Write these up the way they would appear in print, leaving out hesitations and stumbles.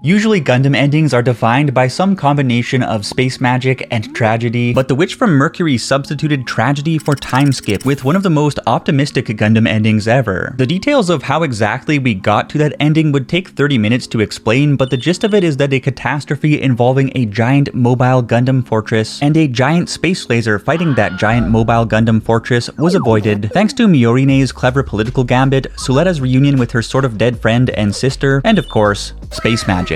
Usually Gundam endings are defined by some combination of space magic and tragedy, but the Witch from Mercury substituted tragedy for time skip with one of the most optimistic Gundam endings ever. The details of how exactly we got to that ending would take 30 minutes to explain, but the gist of it is that a catastrophe involving a giant mobile Gundam fortress and a giant space laser fighting that giant mobile Gundam fortress was avoided thanks to Miorine's clever political gambit, Suletta's reunion with her sort of dead friend and sister, and of course, space magic.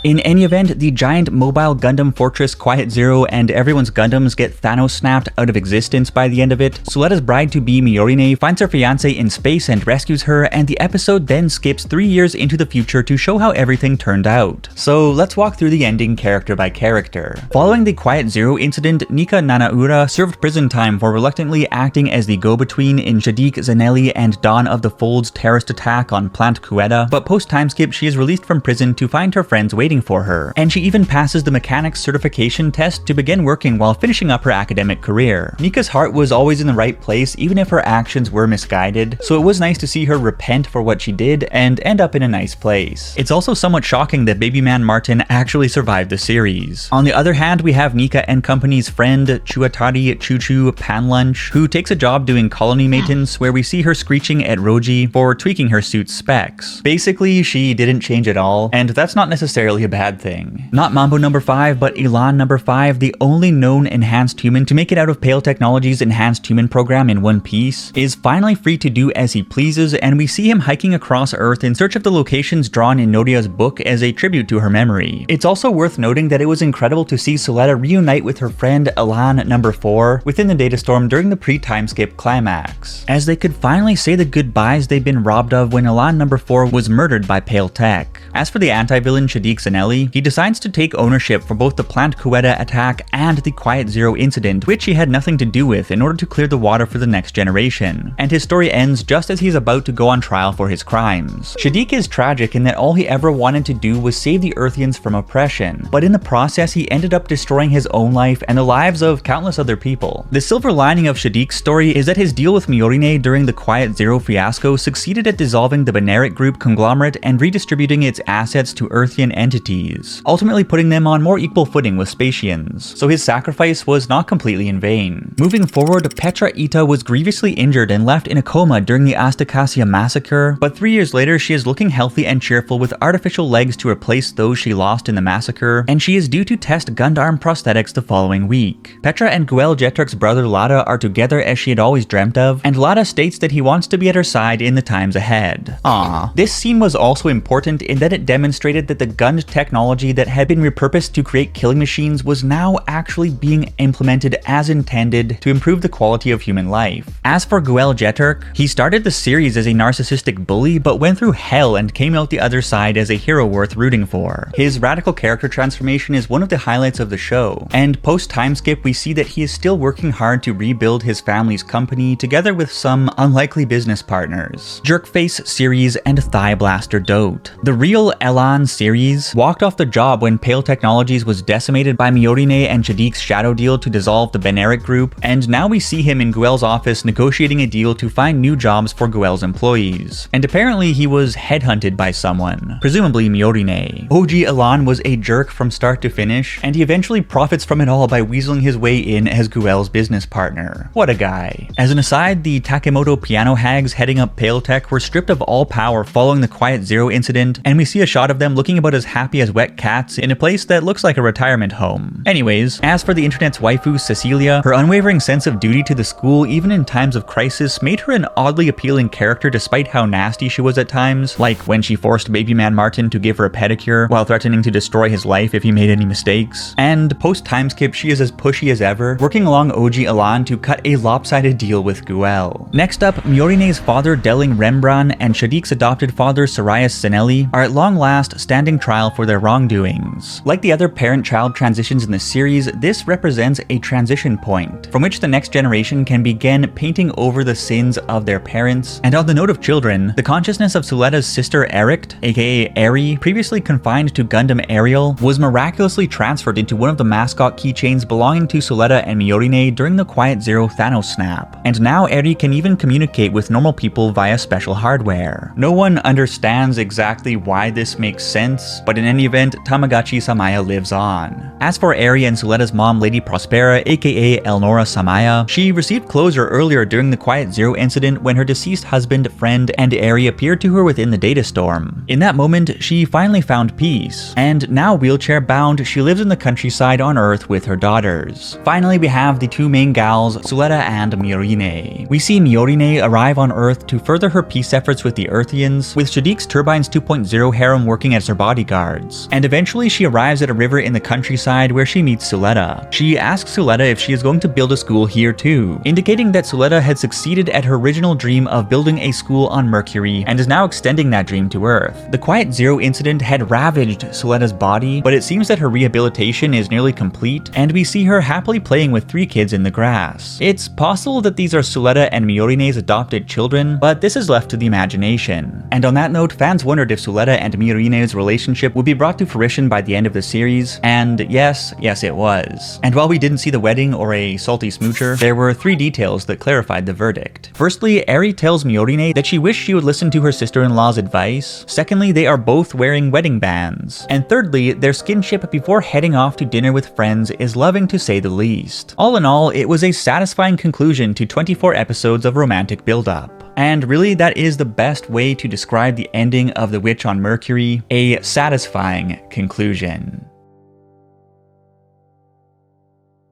In any event, the giant mobile Gundam fortress Quiet Zero and everyone's Gundams get Thanos snapped out of existence by the end of it. Suletta's bride-to-be Miorine finds her fiancé in space and rescues her, and the episode then skips 3 years into the future to show how everything turned out. So let's walk through the ending character by character. Following the Quiet Zero incident, Nika Nanaura served prison time for reluctantly acting as the go-between in Shadiq Zanelli and Dawn of the Fold's terrorist attack on Plant Kueda, but post-timeskip she is released from prison to find her friends waiting for her, and she even passes the mechanics certification test to begin working while finishing up her academic career. Nika's heart was always in the right place even if her actions were misguided, so it was nice to see her repent for what she did and end up in a nice place. It's also somewhat shocking that Baby Man Martin actually survived the series. On the other hand, we have Nika and company's friend Chuatari Chuchu Panlunch, who takes a job doing colony maintenance where we see her screeching at Roji for tweaking her suit's specs. Basically, she didn't change at all, and that's not necessarily a bad thing. Not Mambo number 5, but Elan number 5, the only known enhanced human to make it out of Pale Technology's enhanced human program in one piece, is finally free to do as he pleases, and we see him hiking across Earth in search of the locations drawn in Noria's book as a tribute to her memory. It's also worth noting that it was incredible to see Suletta reunite with her friend Elan number 4 within the data storm during the pre-time skip climax, as they could finally say the goodbyes they'd been robbed of when Elan number 4 was murdered by Pale Tech. As for the anti-villain Shadiq Zanelli, he decides to take ownership for both the Plant Kueda attack and the Quiet Zero incident, which he had nothing to do with, in order to clear the water for the next generation. And his story ends just as he's about to go on trial for his crimes. Shadiq is tragic in that all he ever wanted to do was save the Earthians from oppression, but in the process he ended up destroying his own life and the lives of countless other people. The silver lining of Shadiq's story is that his deal with Miorine during the Quiet Zero fiasco succeeded at dissolving the Beneric Group conglomerate and redistributing its assets to Earthian entities, ultimately putting them on more equal footing with Spatians, so his sacrifice was not completely in vain. Moving forward, Petra Ita was grievously injured and left in a coma during the Astakasia massacre, but 3 years later she is looking healthy and cheerful with artificial legs to replace those she lost in the massacre, and she is due to test Gundam prosthetics the following week. Petra and Guel Jetrik's brother Lada are together as she had always dreamt of, and Lada states that he wants to be at her side in the times ahead. This scene was also important in that it demonstrated that the Gund technology that had been repurposed to create killing machines was now actually being implemented as intended to improve the quality of human life. As for Guel Jetrik, he started the series as a narcissistic bully but went through hell and came out the other side as a hero worth rooting for. His radical character transformation is one of the highlights of the show, and post-time skip we see that he is still working hard to rebuild his family's company together with some unlikely business partners, Jerkface Series and Thigh Blaster Dote. The real Elan series walked off the job when Pale Technologies was decimated by Miorine and Shadiq's shadow deal to dissolve the Beneric Group, and now we see him in Guel's office negotiating a deal to find new jobs for Guel's employees. And apparently he was headhunted by someone, presumably Miorine. OG Elan was a jerk from start to finish, and he eventually profits from it all by weaseling his way in as Guel's business partner. What a guy. As an aside, the Takemoto piano hags heading up Pale Tech were stripped of all power following the Quiet Zero incident, and we see a shot of them looking about as happy as wet cats in a place that looks like a retirement home. Anyways, as for the internet's waifu Cecilia, her unwavering sense of duty to the school even in times of crisis made her an oddly appealing character despite how nasty she was at times, like when she forced Baby Man Martin to give her a pedicure while threatening to destroy his life if he made any mistakes. And post-time skip she is as pushy as ever, working along OG Elan to cut a lopsided deal with Guel. Next up, Miorine's father Delling Rembrandt and Shadiq's adopted father Sarias Zanelli are at long last standing trial for their wrongdoings. Like the other parent-child transitions in the series, this represents a transition point from which the next generation can begin painting over the sins of their parents. And on the note of children, the consciousness of Suletta's sister Erikt, aka Eri, previously confined to Gundam Ariel, was miraculously transferred into one of the mascot keychains belonging to Suletta and Miorine during the Quiet Zero Thanos snap. And now Eri can even communicate with normal people via special hardware. No one understands exactly why this makes sense, but in any event, Tamagotchi Samaya lives on. As for Eri and Suletta's mom, Lady Prospera, aka Elnora Samaya, she received closure earlier during the Quiet Zero incident when her deceased husband, friend, and Eri appeared to her within the data storm. In that moment, she finally found peace, and now wheelchair-bound, she lives in the countryside on Earth with her daughters. Finally, we have the two main gals, Suletta and Miorine. We see Miorine arrive on Earth to further her peace efforts with the Earthians, with Shadik's Turbines 2.0 harem working as her bodyguards. And eventually she arrives at a river in the countryside where she meets Suletta. She asks Suletta if she is going to build a school here too, indicating that Suletta had succeeded at her original dream of building a school on Mercury and is now extending that dream to Earth. The Quiet Zero incident had ravaged Suletta's body, but it seems that her rehabilitation is nearly complete, and we see her happily playing with 3 kids in the grass. It's possible that these are Suletta and Miorine's adopted children, but this is left to the imagination. And on that note, fans wondered if Suletta and Miorine's relationship would be brought to fruition by the end of the series, and yes it was. And while we didn't see the wedding or a salty smoocher, there were 3 details that clarified the verdict. Firstly, Eri tells Miorine that she wished she would listen to her sister-in-law's advice. Secondly, they are both wearing wedding bands. And thirdly, their skinship before heading off to dinner with friends is loving to say the least. All in all, it was a satisfying conclusion to 24 episodes of romantic build-up. And really, that is the best way to describe the ending of The Witch on Mercury, a satisfying conclusion.